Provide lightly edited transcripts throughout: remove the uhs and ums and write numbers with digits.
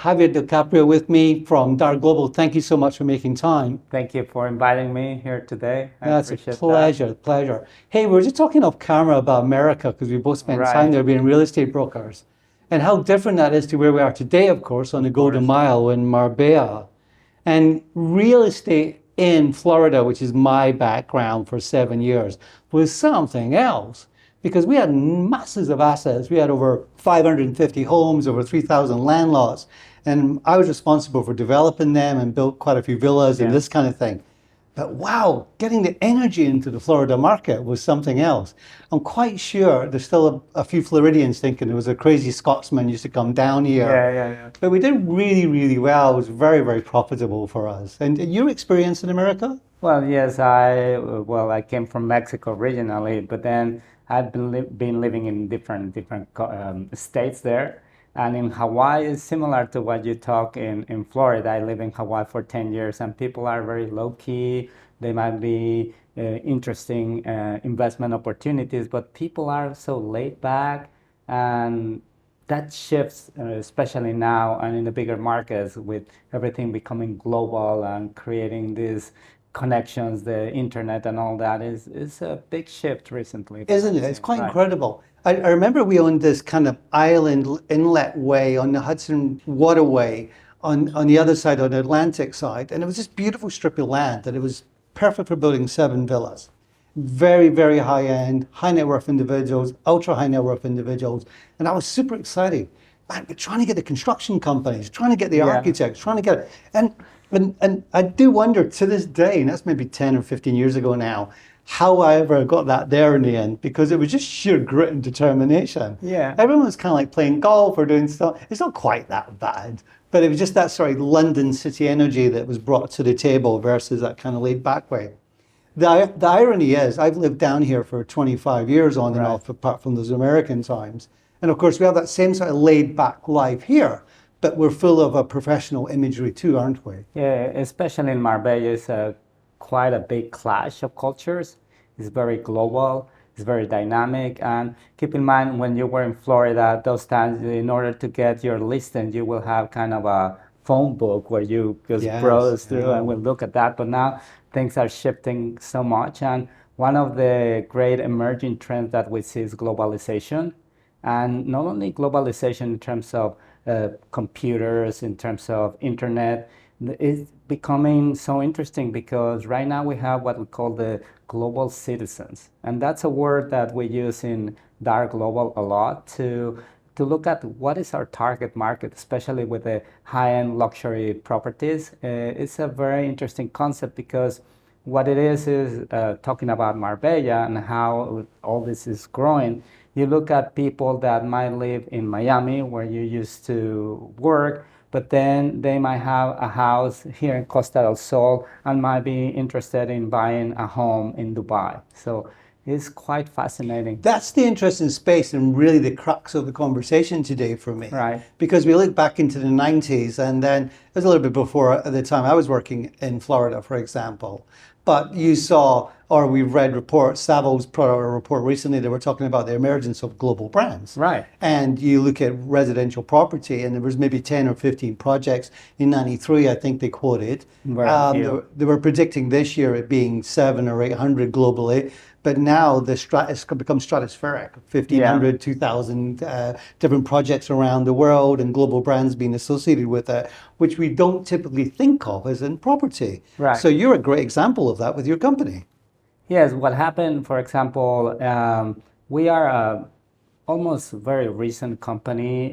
Javier DiCaprio with me from Dar Global. Thank you so much for making time. Thank you for inviting me here today. I That's a appreciate pleasure, that. pleasure. Hey, we were just talking off camera about America because we both spent time Right, there being real estate brokers and how different that is to where we are today, of course, on the of Golden course. Mile in Marbella. And real estate in Florida, which is my background for 7 years, was something else because we had masses of assets. We had over 550 homes, over 3,000 land lots. And I was responsible for developing them and built quite a few villas and Yeah. this kind of thing. But wow, getting the energy into the Florida market was something else. I'm quite sure there's still a few Floridians thinking there was a crazy Scotsman used to come down here. Yeah. But we did really, really well. It was very, very profitable for us. And your experience in America? Well, yes, I came from Mexico originally, but then I've been living in different states there. And in Hawaii is similar to what you talk in Florida. I live in Hawaii for 10 years, and people are very low key. They might be interesting investment opportunities, but people are so laid back, and that shifts, especially now and in the bigger markets, with everything becoming global and creating these connections, the internet and all that is a big shift recently that Isn't I've it? It's seen. quite Right. incredible. I remember we owned this kind of island inlet way on the Hudson Waterway on the other side, on the Atlantic side. And it was this beautiful strip of land that it was perfect for building 7 villas. Very, very high end, high net worth individuals, ultra high net worth individuals. And I was super excited. Man, we're trying to get the construction companies, trying to get the Yeah. architects, trying to get it. And I do wonder to this day, and that's maybe 10 or 15 years ago now, how I ever got that there in the end, because it was just sheer grit and determination. Yeah. Everyone was kind of like playing golf or doing stuff. It's not quite that bad, but it was just that sort of London city energy that was brought to the table versus that kind of laid back way. The irony is, I've lived down here for 25 years on and Right. off, apart from those American times. And of course, we have that same sort of laid back life here, but we're full of a professional imagery too, aren't we? Yeah, especially in Marbella, it's quite a big clash of cultures. It's very global, it's very dynamic. And keep in mind, when you were in Florida, those times, in order to get your listing, you will have kind of a phone book where you just Yes. browse through and will look at that. But now things are shifting so much. And one of the great emerging trends that we see is globalization. And not only globalization in terms of computers, in terms of internet, it's becoming so interesting because right now we have what we call the global citizens. And that's a word that we use in Dar Global a lot to look at what is our target market, especially with the high-end luxury properties. It's a very interesting concept because what it is talking about Marbella and how all this is growing. You look at people that might live in Miami, where you used to work, but then they might have a house here in Costa del Sol and might be interested in buying a home in Dubai. So it's quite fascinating. That's the interesting space and really the crux of the conversation today for me. Right. Because we look back into the 90s and then it was a little bit before at the time I was working in Florida, for example. But you saw, or we've read reports, Savills put out a report recently that were talking about the emergence of global brands. Right. And you look at residential property and there was maybe 10 or 15 projects in 93, I think they quoted. Very few. They were predicting this year it being 700 or 800 globally. But now it's become stratospheric, 1,500, 2,000 different projects around the world and global brands being associated with it, which we don't typically think of as in property. Right. So you're a great example of that with your company. Yes, what happened, for example, we are almost very recent company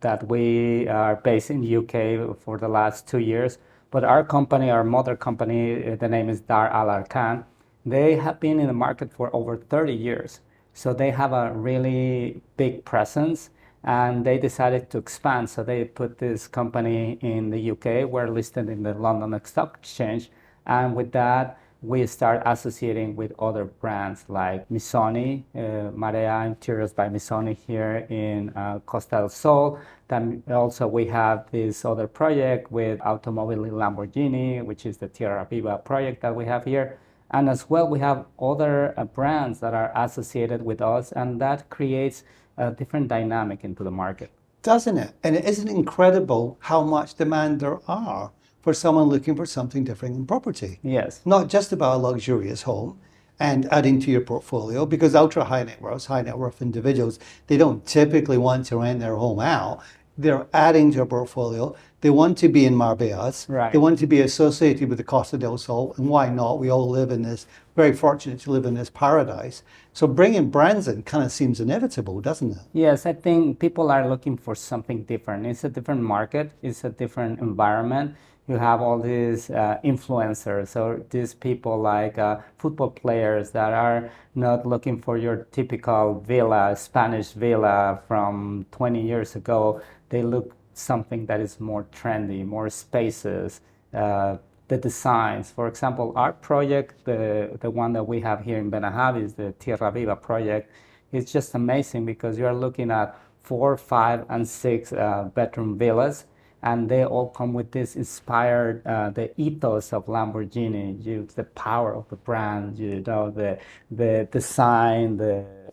that we are based in UK for the last 2 years. But our company, our mother company, the name is Dar Alarkan. They have been in the market for over 30 years. So they have a really big presence and they decided to expand. So they put this company in the UK. We're listed in the London Stock Exchange. And with that, we start associating with other brands like Missoni, Marea Interiors by Missoni here in Costa del Sol. Then also we have this other project with Automobile Lamborghini, which is the Tierra Viva project that we have here. And as well, we have other brands that are associated with us, and that creates a different dynamic into the market. doesn't it? And it isn't incredible how much demand there are for someone looking for something different in property. Yes. Not just about a luxurious home and adding to your portfolio, because ultra high net worth individuals, they don't typically want to rent their home out. They're adding to a portfolio. They want to be in Marbellas. Right. They want to be associated with the Costa del Sol. And why not? We all live in this, very fortunate to live in this paradise. So bringing brands in kind of seems inevitable, doesn't it? Yes, I think people are looking for something different. It's a different market, it's a different environment. You have all these influencers or these people like football players that are not looking for your typical villa, Spanish villa from 20 years ago. They look something that is more trendy, more spaces, the designs. For example, our project, the one that we have here in Benahavis, the Tierra Viva project, is just amazing because you are looking at 4, 5, and 6 bedroom villas, and they all come with this inspired, the ethos of Lamborghini, the power of the brand, the design,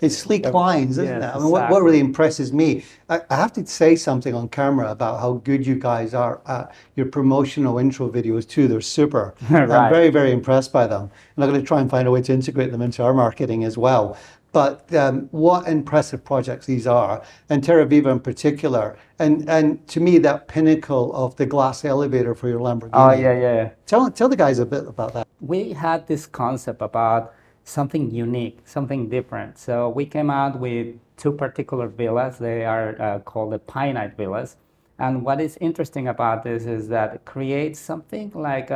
It's sleek lines, isn't Yes, it? I mean, what exactly. really impresses me, I have to say something on camera about how good you guys are at your promotional intro videos too. They're super. I'm Right. very, very impressed by them. And I'm going to try and find a way to integrate them into our marketing as well. But what impressive projects these are, and Terra Viva in particular. And to me, that pinnacle of the glass elevator for your Lamborghini. Oh, yeah. Tell the guys a bit about that. We had this concept about something unique, something different. So we came out with 2 particular villas. They are called the Pinite villas. And what is interesting about this is that it creates something like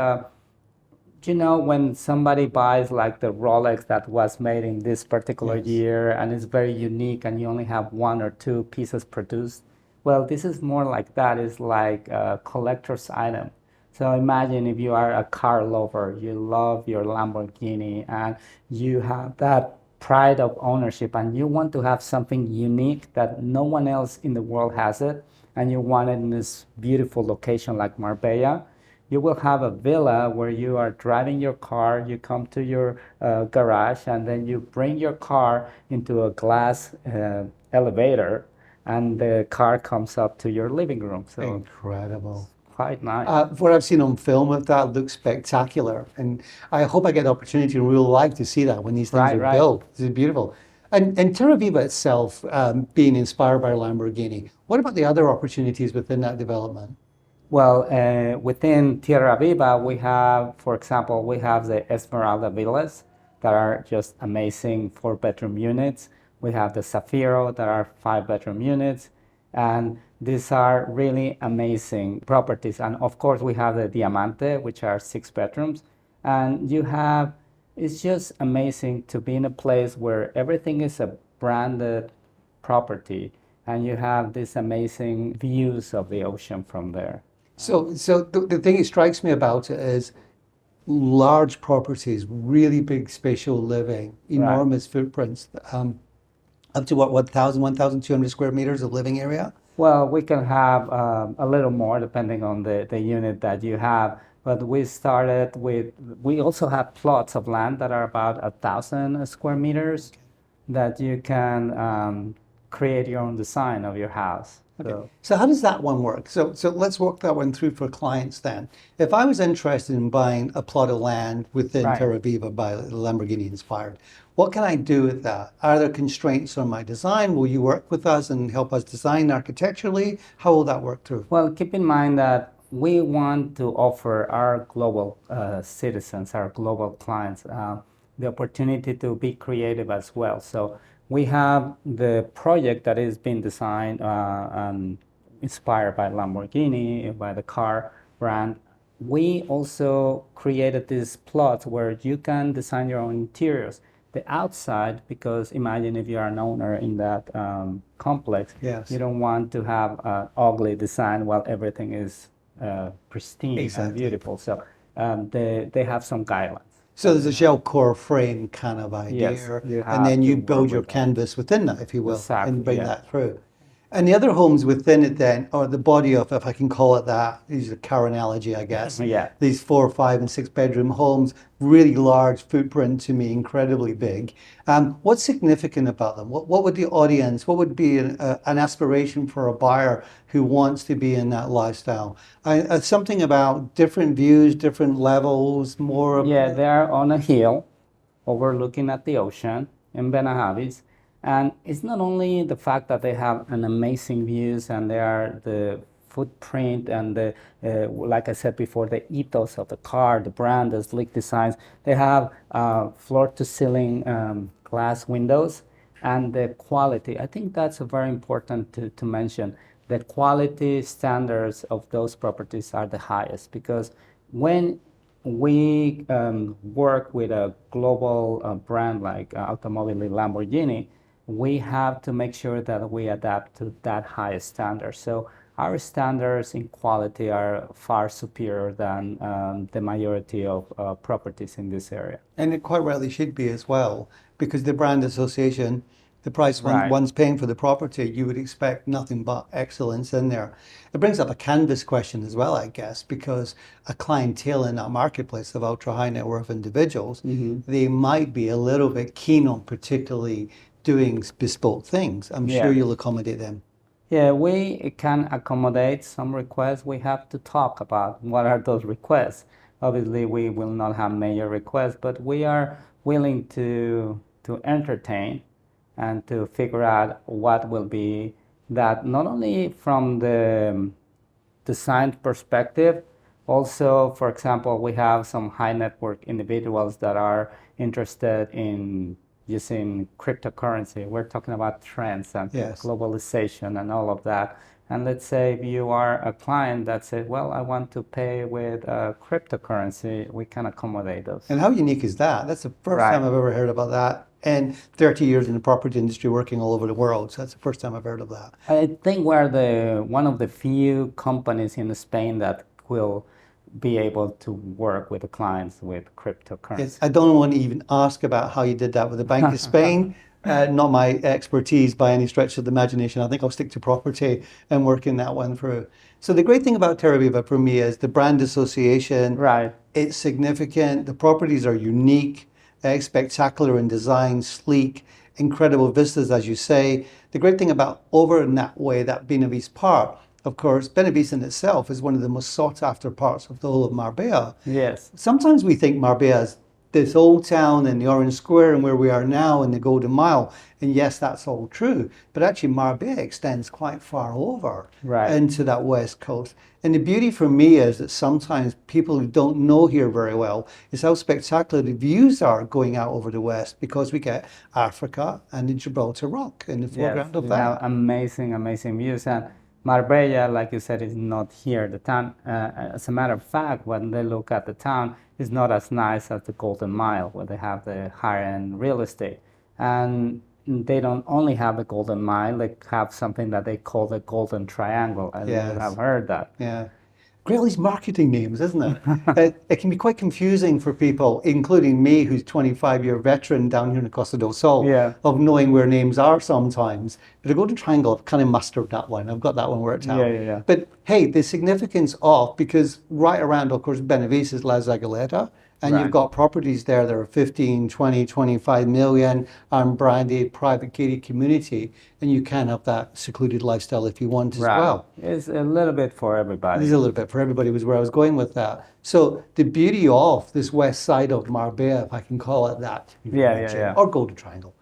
when somebody buys like the Rolex that was made in this particular Yes. year and it's very unique and you only have 1 or 2 pieces produced. Well, this is more like that. It's like a collector's item. So imagine if you are a car lover, you love your Lamborghini and you have that pride of ownership and you want to have something unique that no one else in the world has it, and you want it in this beautiful location like Marbella. You will have a villa where you are driving your car, you come to your garage, and then you bring your car into a glass elevator, and the car comes up to your living room. So Incredible. quite nice. What I've seen on film of that looks spectacular, and I hope I get the opportunity in real life to see that when these things Right, are right. built. This is beautiful. And Terra Viva itself, being inspired by Lamborghini, what about the other opportunities within that development? Well, within Tierra Viva, we have, for example, we have the Esmeralda villas that are just amazing 4-bedroom units. We have the Zafiro that are 5-bedroom units. And these are really amazing properties. And of course, we have the Diamante, which are 6 bedrooms. And it's just amazing to be in a place where everything is a branded property and you have these amazing views of the ocean from there. So the thing that strikes me about it is large properties, really big spatial living, enormous footprints, up to what, 1,200 square meters of living area? Well, we can have a little more depending on the unit that you have. But we also have plots of land that are about 1,000 square meters that you can create your own design of your house. Okay. So how does that one work? So let's walk that one through for clients then. If I was interested in buying a plot of land within Right. Terra Viva by Lamborghini inspired, what can I do with that? Are there constraints on my design? Will you work with us and help us design architecturally? How will that work through? Well, keep in mind that we want to offer our global citizens, our global clients, the opportunity to be creative as well. So we have the project that is being designed and inspired by Lamborghini, by the car brand. We also created these plots where you can design your own interiors. The outside, because imagine if you are an owner in that complex, Yes. you don't want to have an ugly design while everything is pristine and Exactly. beautiful. So they have some guidelines. So there's a shell core frame kind of idea, Yes, you and then have you to build work your with that. canvas within that, if you will, Exactly, and bring yeah. that through. And the other homes within it then, or the body of, if I can call it that, use a car analogy, I guess. Yeah. These 4, 5, and 6 bedroom homes, really large footprint to me, incredibly big. What's significant about them? What would the audience, what would be an aspiration for a buyer who wants to be in that lifestyle? Something about different views, different levels, more. Yeah, they are on a hill overlooking at the ocean in Benahavis. And it's not only the fact that they have an amazing views and they are the footprint and the, like I said before, the ethos of the car, the brand, the sleek designs. They have floor to ceiling glass windows and the quality. I think that's very important to mention. The quality standards of those properties are the highest because when we work with a global brand like automobile Lamborghini, we have to make sure that we adapt to that highest standard. So our standards in quality are far superior than the majority of properties in this area. And it quite rightly should be as well, because the brand association, the price Right. one's paying for the property, you would expect nothing but excellence in there. It brings up a canvas question as well, I guess, because a clientele in that marketplace of ultra high net worth individuals, they might be a little bit keen on particularly doing bespoke things. I'm sure Yeah. you'll accommodate them. Yeah, we can accommodate some requests. We have to talk about what are those requests. Obviously, we will not have major requests, but we are willing to entertain and to figure out what will be that not only from the design perspective, also, for example, we have some high net worth individuals that are interested in using cryptocurrency. We're talking about trends and Yes. globalization and all of that. And let's say if you are a client that said, well, I want to pay with cryptocurrency, we can accommodate those. And how unique is that? That's the first Right. time I've ever heard about that. And 30 years in the property industry working all over the world. So that's the first time I've heard of that. I think we're one of the few companies in Spain that will be able to work with the clients with cryptocurrency. Yes, I don't want to even ask about how you did that with the Bank of Spain. Not my expertise by any stretch of the imagination. I think I'll stick to property and working that one through. So the great thing about Terra Viva for me is the brand association. Right. It's significant. The properties are unique, spectacular in design, sleek, incredible vistas, as you say. The great thing about over in that way, that Benavides part, of course, Benavides in itself is one of the most sought after parts of the whole of Marbella. Yes. Sometimes we think Marbella is this old town and the Orange Square and where we are now in the Golden Mile. And yes, that's all true. But actually, Marbella extends quite far over Right. into that west coast. And the beauty for me is that sometimes people who don't know here very well is how spectacular the views are going out over the west, because we get Africa and the Gibraltar Rock in the foreground of we have that. amazing, amazing views. And Marbella, like you said, is not here. The town, as a matter of fact, when they look at the town, is not as nice as the Golden Mile, where they have the higher-end real estate. And they don't only have the Golden Mile, they have something that they call the Golden Triangle. I Yes. have heard that. Yeah. Great, all these marketing names, isn't it? It can be quite confusing for people, including me, who's 25-year veteran down here in the Costa del Sol, Yeah. of knowing where names are sometimes. But the Golden Triangle, I've kind of mastered that one. I've got that one worked out. Yeah. But hey, the significance of, because right around, of course, Benavides is La Zagaleta, and Right. you've got properties there that are 15, 20, 25 million, unbranded, private gated community, and you can have that secluded lifestyle if you want as Right. well. It's a little bit for everybody. It is a little bit for everybody, was where I was going with that. So the beauty of this west side of Marbella, if I can call it that, Yeah. or Golden Triangle,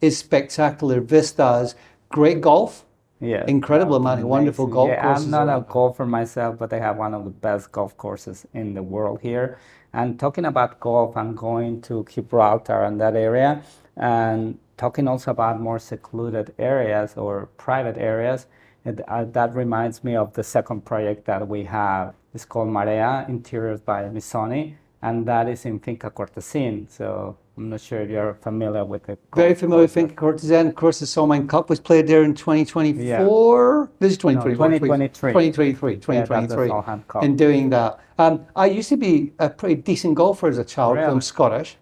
is spectacular vistas, great golf, Yeah. incredible amount of wonderful Amazing. golf Yeah, courses. I'm not a around. golfer myself, but they have one of the best golf courses in the world here. And talking about golf, I'm going to Gibraltar and that area, and talking also about more secluded areas or private areas. That reminds me of the second project that we have. It's called Marea, Interiors by Missoni, and that is in Finca Cortesin. So I'm not sure if you're familiar with the Very golf familiar with course. Finca Cortesan. Of course, the Solheim Cup was played there in 2024. This is 2024. 2023. 2023. Yeah, that's the 2023. Solheim Cup. And doing that. I used to be a pretty decent golfer as a child. Really? I'm Scottish.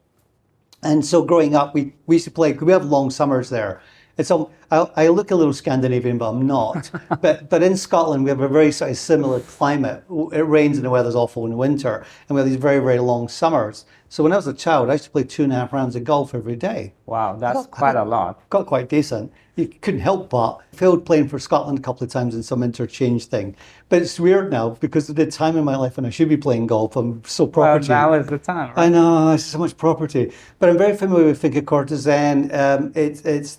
And so growing up, we used to play, we have long summers there. I look a little Scandinavian, but I'm not. But in Scotland, we have a very sort of similar climate. It rains and the weather's awful in the winter, and we have these very, very long summers. So when I was a child, I used to play 2.5 rounds of golf every day. Wow, that's quite a lot. Got quite decent. You couldn't help but failed playing for Scotland a couple of times in some interchange thing. But it's weird now because of the time in my life when I should be playing golf. I'm so Well, property. now is the time, I right? know, it's so much property. But I'm very familiar with Finca Cortezan. It's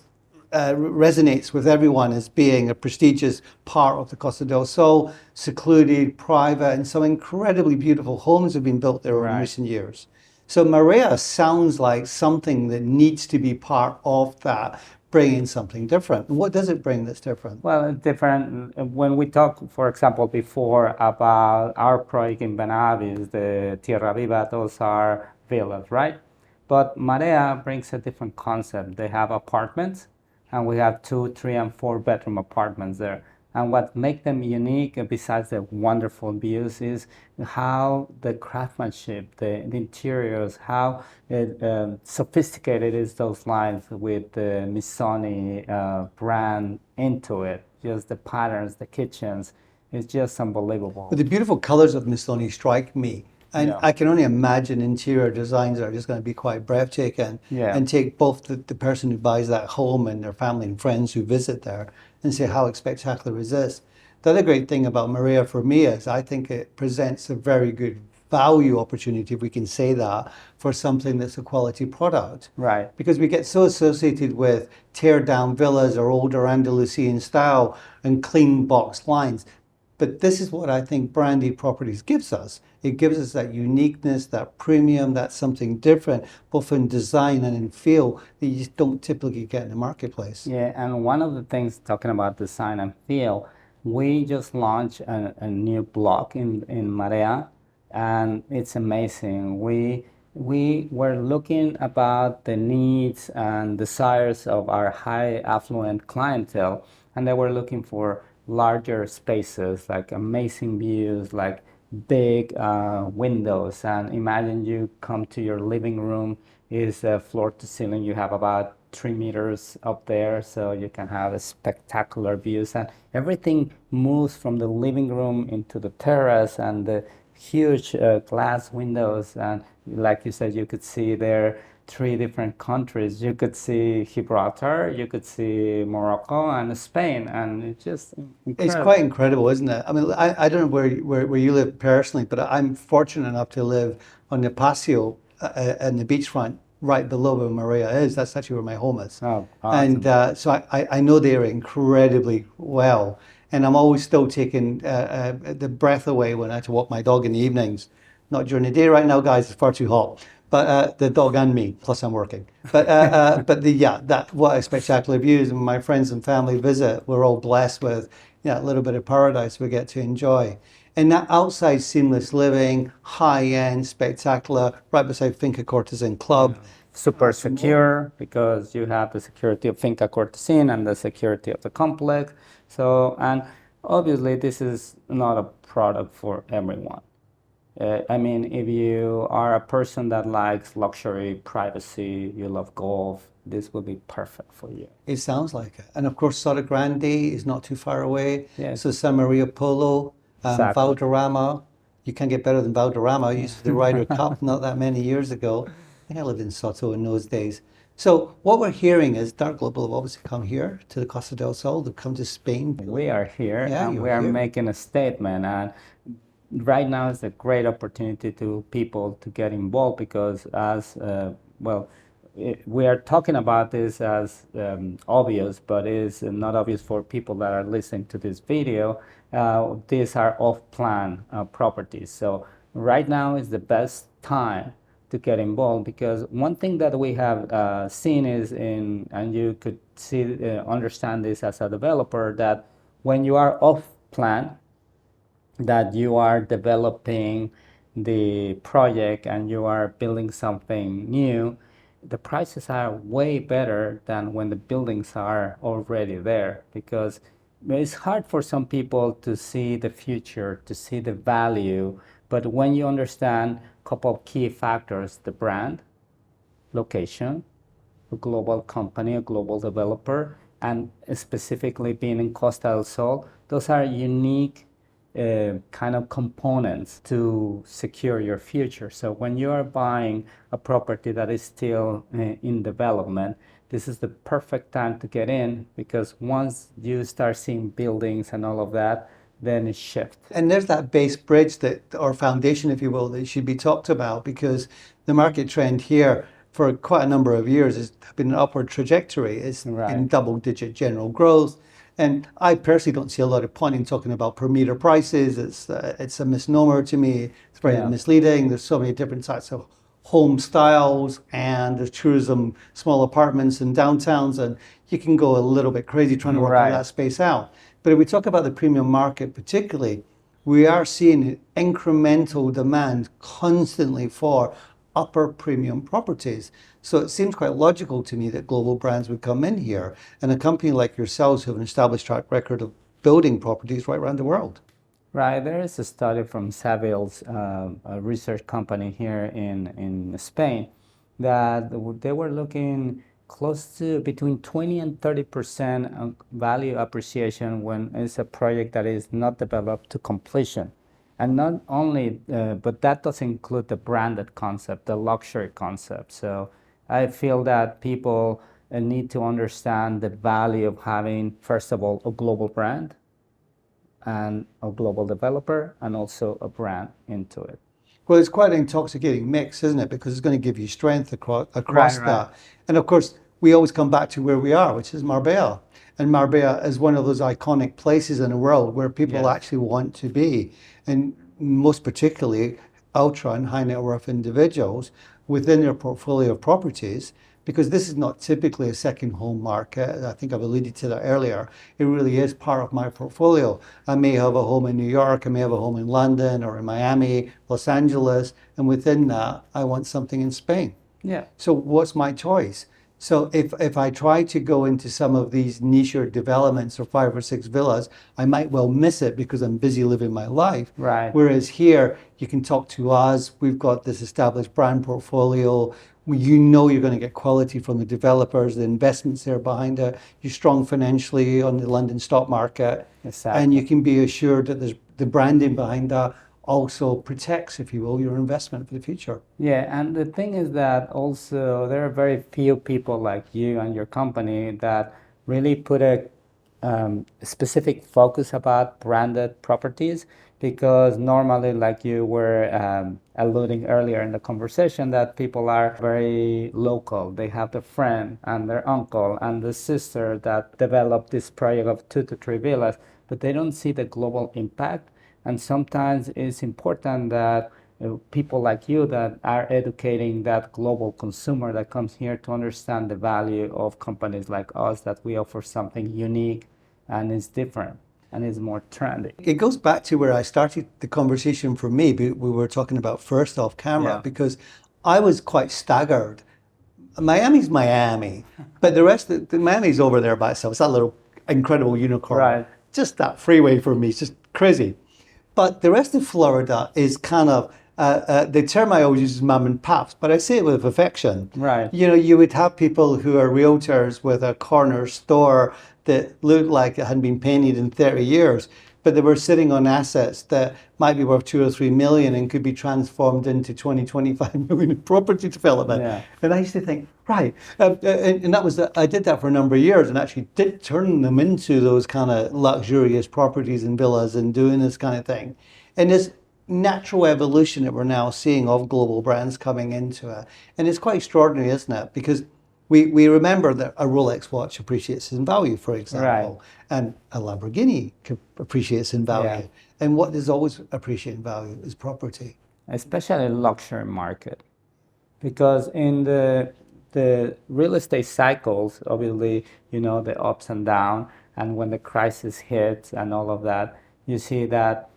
resonates with everyone as being a prestigious part of the Costa del Sol, secluded, private, and some incredibly beautiful homes have been built there in Right. recent years. So Marea sounds like something that needs to be part of that, bringing something different. And what does it bring that's different? Well, it's different. When we talk, for example, before about our project in Benavides, the Tierra Viva, those are villas, right? But Marea brings a different concept. They have apartments, and we have 2, 3, and 4 bedroom apartments there. And what makes them unique, besides the wonderful views, is how the craftsmanship, the interiors, how sophisticated is those lines with the Missoni brand into it. Just the patterns, the kitchens, it's just unbelievable. But the beautiful colors of Missoni strike me. And Yeah. I can only imagine interior designs are just going to be quite breathtaking Yeah. and take both the person who buys that home and their family and friends who visit there and say, how spectacular is this? The other great thing about Marea for me is I think it presents a very good value opportunity, if we can say that, for something that's a quality product. Right. Because we get so associated with tear down villas or older Andalucian style and clean box lines. But this is what I think branded properties gives us. It gives us that uniqueness, that premium, that something different, both in design and in feel that you just don't typically get in the marketplace. Yeah, and one of the things talking about design and feel, we just launched a new block in Marea, and it's amazing. We were looking about the needs and desires of our high affluent clientele, and they were looking for larger spaces, like amazing views, like big windows. And imagine you come to your living room, is floor to ceiling. You have about 3 meters up there, so you can have a spectacular views, and everything moves from the living room into the terrace and the huge glass windows. And like you said, you could see there 3 different countries. You could see Gibraltar, you could see Morocco and Spain, and it's just It's incredible. quite incredible, isn't it? I mean, I don't know where you live personally, but I'm fortunate enough to live on the Paseo and the beachfront right below where Marea is. That's actually where my home is. Oh, And awesome. so I know the area incredibly well. And I'm always still taking the breath away when I have to walk my dog in the evenings. Not during the day right now, guys, it's far too hot. But the dog and me, plus I'm working. But that what a spectacular views. And my friends and family visit, we're all blessed with a little bit of paradise we get to enjoy. And that outside seamless living, high end, spectacular, right beside Finca Cortezan Club. Super secure because you have the security of Finca Cortesín and the security of the complex. So, and obviously this is not a product for everyone. I mean, if you are a person that likes luxury, privacy, you love golf, this will be perfect for you. It sounds like it. And of course, Soda Grande is not too far away. Yes. So San Maria Polo, Exactly. Valderrama. You can't get better than Valderrama. I used to the Ryder Cup not that many years ago. I think I lived in Soto in those days. So what we're hearing is Dar Global have obviously come here to the Costa del Sol. They've come to Spain. We are here Yeah, and you're we are here. making a statement. And right now is a great opportunity to people to get involved because as we are talking about this as obvious, but it is not obvious for people that are listening to this video. These are off-plan properties. So right now is the best time to get involved because one thing that we have seen is and you could see, understand this as a developer, that when you are off-plan, that you are developing the project and you are building something new, the prices are way better than when the buildings are already there because it's hard for some people to see the future, to see the value. But when you understand a couple of key factors, the brand, location, a global company, a global developer, and specifically being in Costa del Sol, those are unique kind of components to secure your future. So when you are buying a property that is still in development, this is the perfect time to get in, because once you start seeing buildings and all of that, then it shifts. And there's that base bridge that, or foundation, if you will, that should be talked about, because the market trend here for quite a number of years has been an upward trajectory. It's in Right. double-digit general growth. And I personally don't see a lot of point in talking about per meter prices. It's a misnomer to me. It's very Yeah. misleading. There's so many different types of home styles, and there's tourism, small apartments in downtowns, and you can go a little bit crazy trying to work all Right. that space out. But if we talk about the premium market particularly, we are seeing incremental demand constantly for upper premium properties. So it seems quite logical to me that global brands would come in here, and a company like yourselves who have an established track record of building properties right around the world. Right. There is a study from Savills, a research company here in Spain, that they were looking close to between 20 and 30% of value appreciation when it's a project that is not developed to completion. And not only, but that does include the branded concept, the luxury concept. So I feel that people need to understand the value of having, first of all, a global brand and a global developer and also a brand into it. Well, it's quite an intoxicating mix, isn't it? Because it's going to give you strength across Right. that. And of course, we always come back to where we are, which is Marbella. And Marbella is one of those iconic places in the world where people Yes. actually want to be. And most particularly, ultra and high net worth individuals within their portfolio of properties, because this is not typically a second home market. I think I've alluded to that earlier. It really is part of my portfolio. I may have a home in New York, I may have a home in London or in Miami, Los Angeles, and within that, I want something in Spain. Yeah. So what's my choice? So if I try to go into some of these niche developments or 5 or 6 villas, I might well miss it because I'm busy living my life. Right. Whereas here, you can talk to us. We've got this established brand portfolio. You know you're going to get quality from the developers, the investments there behind it. You're strong financially on the London stock market. Exactly. And you can be assured that there's the branding behind that also protects, if you will, your investment for the future. Yeah, and the thing is that also there are very few people like you and your company that really put a specific focus about branded properties, because normally, like you were alluding earlier in the conversation, that people are very local. They have the friend and their uncle and the sister that developed this project of 2 to 3 villas, but they don't see the global impact. And sometimes it's important that people like you that are educating that global consumer that comes here to understand the value of companies like us, that we offer something unique and is different and is more trendy. It goes back to where I started the conversation for me. We were talking about first off camera, Yeah. because I was quite staggered. Miami's Miami, but the rest of the Miami's over there by itself. It's that little incredible unicorn. Right. Just that freeway for me, it's just crazy. But the rest of Florida is kind of, the term I always use is mom and pops, but I say it with affection. Right. You know, you would have people who are realtors with a corner store that looked like it hadn't been painted in 30 years, but they were sitting on assets that might be worth 2 or 3 million and could be transformed into 20, 25 million in property development. Yeah. And I used to think, right, and that was, I did that for a number of years and actually did turn them into those kind of luxurious properties and villas and doing this kind of thing. And this natural evolution that we're now seeing of global brands coming into it. And it's quite extraordinary, isn't it? Because we remember that a Rolex watch appreciates in value, for example, and a Lamborghini appreciates in value. Yeah. And what does always appreciate in value is property. Especially luxury market, because in the real estate cycles, obviously, you know, the ups and downs, and when the crisis hits and all of that, you see that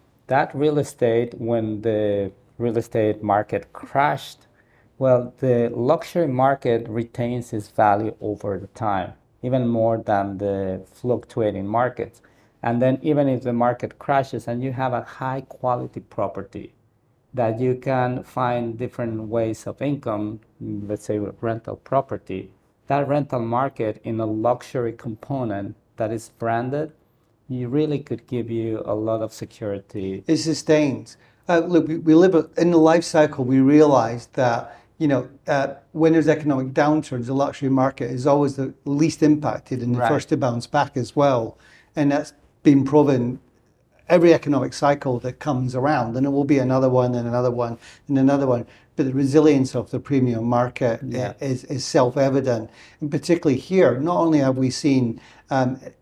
real estate, when the real estate market crashed, well, the luxury market retains its value over the time, even more than the fluctuating markets. And then even if the market crashes and you have a high quality property, that you can find different ways of income, let's say rental property, that rental market in a luxury component that is branded, you really could give you a lot of security. It sustains. Look, we live in the life cycle. We realize that when there's economic downturns, the luxury market is always the least impacted and the Right. first to bounce back as well, and that's been proven every economic cycle that comes around, and it will be another one and another one and another one. But the resilience of the premium market Yeah. is self-evident, and particularly here, not only have we seen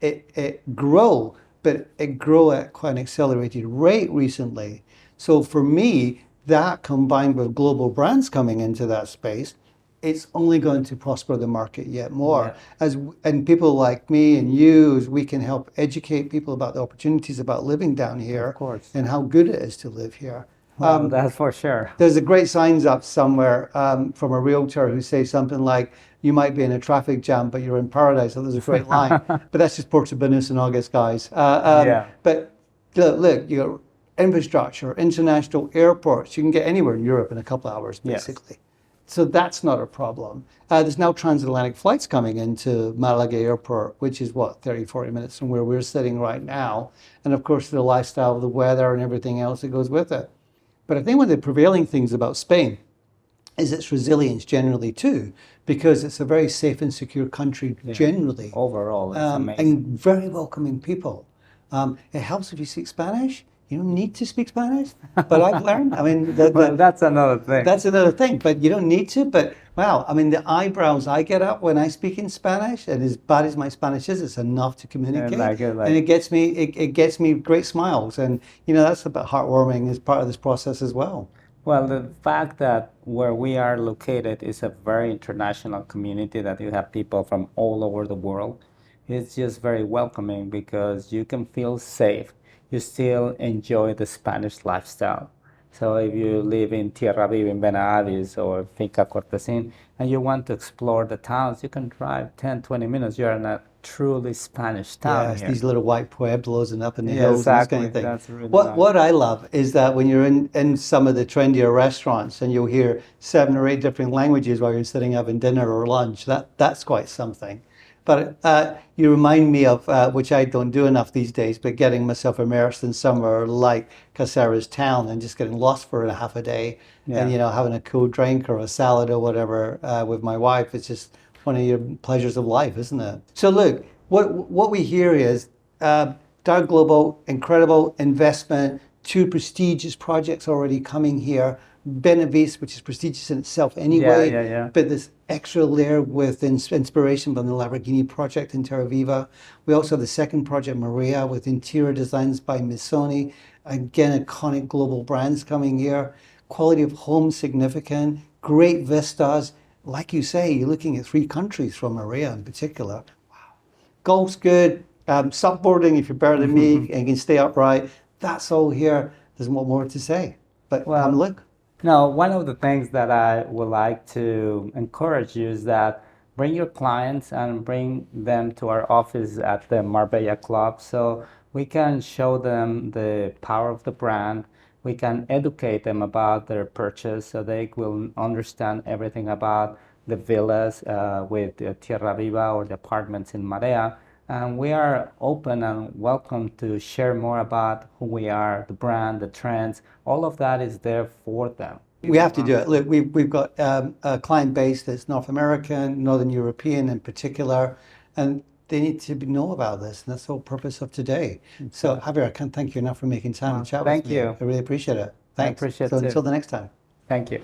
it grow, but it grow at quite an accelerated rate recently. So for me, that combined with global brands coming into that space, it's only going to prosper the market yet more. Yeah. And people like me and you, as we can help educate people about the opportunities about living down here, Of course. and how good it is to live here. Well, that's for sure. There's a great signs up somewhere from a realtor who says something like, "You might be in a traffic jam, but you're in paradise." So there's a great line, but that's just Puerto Banús in August, guys. Yeah. But look, you got infrastructure, international airports. You can get anywhere in Europe in a couple of hours, Yes. basically. So that's not a problem. There's now transatlantic flights coming into Malaga Airport, which is 30, 40 minutes from where we're sitting right now. And of course, the lifestyle, the weather, and everything else that goes with it. But I think one of the prevailing things about Spain is its resilience generally too, because it's a very safe and secure country generally. Overall, it's amazing. And very welcoming people. It helps if you speak Spanish. You don't need to speak Spanish, but I've learned. I mean, Well, that's another thing. that's another thing, but you don't need to. But wow, I mean, the eyebrows I get up when I speak in Spanish, and as bad as my Spanish is, it's enough to communicate. And it gets me great smiles, and that's a bit heartwarming as part of this process as well. Well, the fact that where we are located is a very international community, that you have people from all over the world, it's just very welcoming because you can feel safe. You still enjoy the Spanish lifestyle. So if you live in Tierra Viva in Benavides or Finca Cortesín and you want to explore the towns, you can drive 10, 20 minutes. You're in a truly Spanish town Yes, here. these little white pueblos and up in the Yeah, hills exactly. and this kind of thing. That's really nice. What I love is that when you're in some of the trendier restaurants and you'll hear 7 or 8 different languages while you're sitting having dinner or lunch, that's quite something. But you remind me of, which I don't do enough these days, but getting myself immersed in somewhere like Caceres town and just getting lost for a half a day and, having a cool drink or a salad or whatever with my wife. It's just one of your pleasures of life, isn't it? So look, what we hear is Dar Global, incredible investment, 2 prestigious projects already coming here. Benavides, which is prestigious in itself anyway, Yeah. but this extra layer with inspiration from the Lamborghini project in Terra Viva. We also have the second project, Marea, with interior designs by Missoni. Again, iconic global brands coming here. Quality of home significant, great vistas. Like you say, you're looking at 3 countries from Marea in particular. Wow. Golf's good. Supboarding, if you're better than me and can stay upright. That's all here. There's more to say. But come look. Now, one of the things that I would like to encourage you is that bring your clients and bring them to our office at the Marbella Club so we can show them the power of the brand. We can educate them about their purchase so they will understand everything about the villas with Tierra Viva or the apartments in Marea. And we are open and welcome to share more about who we are, the brand, the trends. All of that is there for them. We have to do it. Look, we've got a client base that's North American, Northern European in particular, and they need to know about this. And that's the whole purpose of today. So, Javier, I can't thank you enough for making time to chat with me. Thank you. I really appreciate it. Thanks. appreciate So it. until the next time. Thank you.